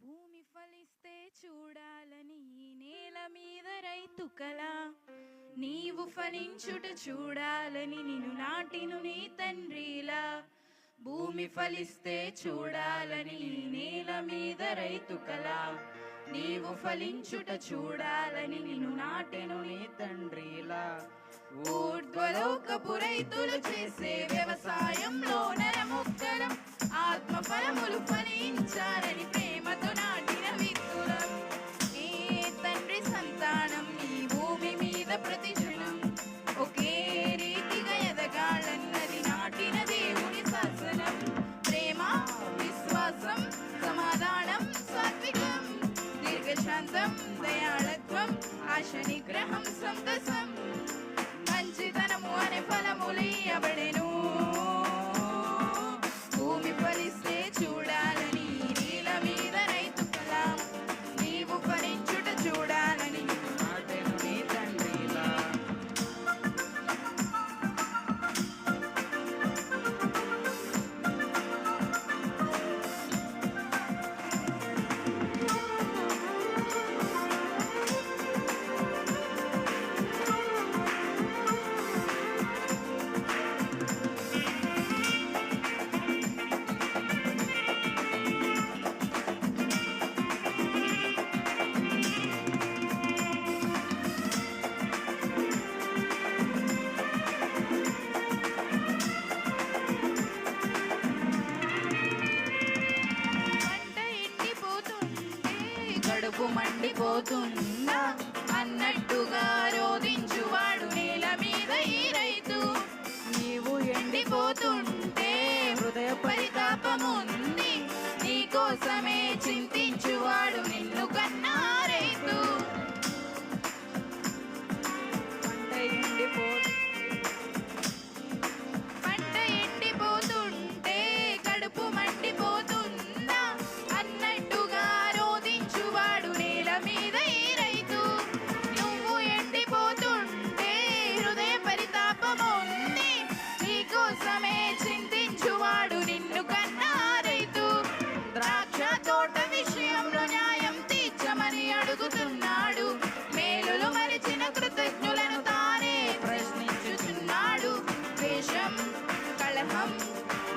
భూమి ఫలిస్తే చూడాలని ఈ నేల మీద రైతు కల, నీవు ఫలించుట చూడాలని నిన్ను నాటిను నీ తండ్రిలా. భూమి ఫలిస్తే చూడాలని ఈ నేల మీద రైతు కల, నీవు ఫలించుట చూడాలని నిన్ను నాటెను నీ తండ్రిలా. ఊర్ధ్వలోకపు రైతులు చేసే వ్యవసాయంలో నరమొక్కలం, ఆత్మ ఫలములు ఫలించాలని ప్రేమతో నాటిన విత్తులం. ఏ తండ్రి సంతానం ఈ భూమి మీద ప్రతి క్షణం ఒకే రీతిగా ఎదగాలన్నది నాటిన దేవుని శాసనం. ప్రేమ, విశ్వాసం, సమాధానం, సాత్వికం, దీర్ఘశాంతం, దయాళత్వం, ఆశ నిగ్రహం, సంతసం, మంచితనము అనే ఫలములియబడెను. భూమి ఫలిస్తే చూడాలని నీల మీద రైతు కల, నీవు ఫలించుట చూడాలని నాటెను నీ తండ్రిలా. కడుపు మండిపోతుందా అన్నట్టుగా రోధించువాడు నేల మీద ఈ రైతు. నీవు ఎండిపోతుంటే హృదయ పరితాపముంది, నీకోసమే చింతించువాడు నిన్ను కన్నా రైతు. పంట ఎండిపోతుంటే కడుపు మండిపోతుందా అన్నట్టుగా రోధించువాడు నేల మీద ఈ రైతు. నువ్వు ఎండిపోతుంటే హృదయ పరితాపముంది, నీకోసమే చింతించువాడు నిన్ను కన్నా రైతు. ద్రాక్ష తోట విషయంలో న్యాయం తీర్చమని అడుగుతున్నాడు, మేలులు మరిచిన కృతజ్ఞులను తానే ప్రశ్నించుచున్నాడు. ద్వేషం, కలహం,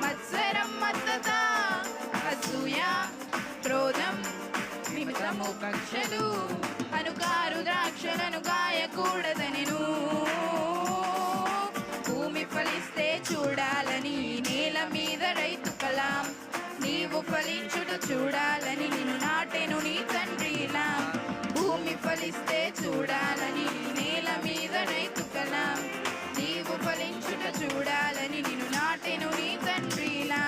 మత్సరం, మత్తత, అసూయ, క్రోధం, నిమిత్తము కక్షలు, అనుకారు ద్రాక్షలను గాయకూడదనెను. భూమి ఫలిస్తే చూడాలని నేల మీద రైతు కల, నీవు ఫలించుట చూడాలని నిన్ను నాటెను నీ తండ్రిలా. భూమి ఫలిస్తే చూడాలని నేల మీద రైతు కల, నీవు ఫలించుట చూడాలని నిన్ను నాటెను నీ తండ్రిలా.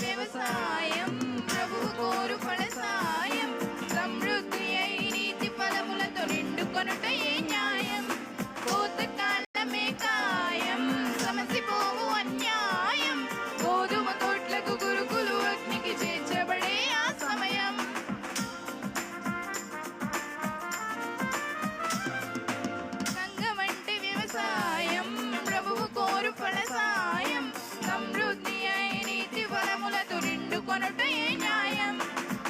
వ్యవసాయం ప్రభువు కోరు ఫల సాయం, సమృద్ధి అయి నీతి ఫలములతో నిండుకొనుట ఏ న్యాయం. కోతకాలమే కాయం, సమసిపోవు అన్యాయం, గోధుమ కొట్లకు గురుకులు అగ్నికి చేర్చబడే ఆ సమయం. సంఘమంటే వ్యవసాయం ప్రభువు కోరు ఫల సాయం, సమృద్ధి అయి నీతి ఫలములతో నిండుకొనుట ఏ న్యాయం.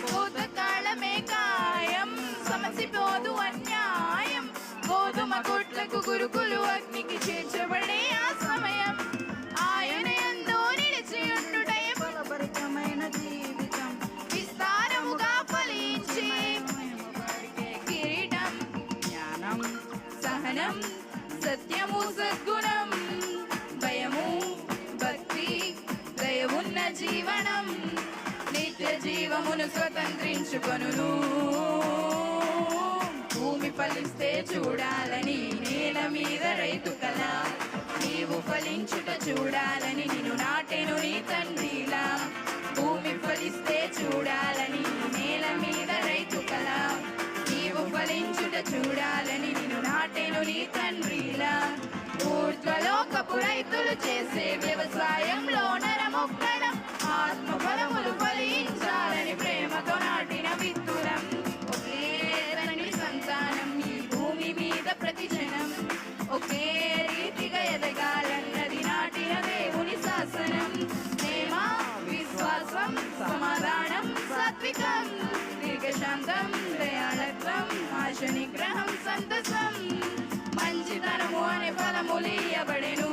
కోతకాలమే కాయం, సమసిపోదు అన్యాయం, గోధుమ కొట్లకు గురుకులు అగ్నికి చేర్చబడే ఆ సమయం. ఆయన యందు నిలిచియుండుటయే ఫలభరితమైన జీవితం, విస్తారముగా ఫలించి కిరీటం, జ్ఞానం, సహనం, సత్యము, సద్గుణం, భయము, భక్తి, దయ ఉన్న జీవనం. జీవమును స్వతంత్రించుకొనును. భూమి ఫలిస్తే చూడాలని నేల మీద రైతు కల, నీవు ఫలించుట చూడాలని నిన్ను నాటెను నీ తండ్రిలా. భూమి ఫలిస్తే చూడాలని నేల మీద రైతు కల, నీవు ఫలించుట చూడాలని నిన్ను నాటెను నీ తండ్రిలా. ఊర్ధ్వలోకపు రైతులు చేసే వ్యవసాయంలో నరమొక్కడం, ఆత్మ ఫలములు ఫలించాలని ప్రేమతో నాటిన విత్తులం. ఒకే తండ్రి సంతానం ఈ భూమి మీద ప్రతి జనం, ఒకే రీతిగా ఎదగాలన్నది నాటిన దేవుని శాసనం. ప్రేమ, విశ్వాసం, సమాధానం, సాత్వికం, దీర్ఘశాంతం, దయాళత్వం, ఆశ నిగ్రహం, సంతసం, మంచితనము అనే ఫలములియబడెను.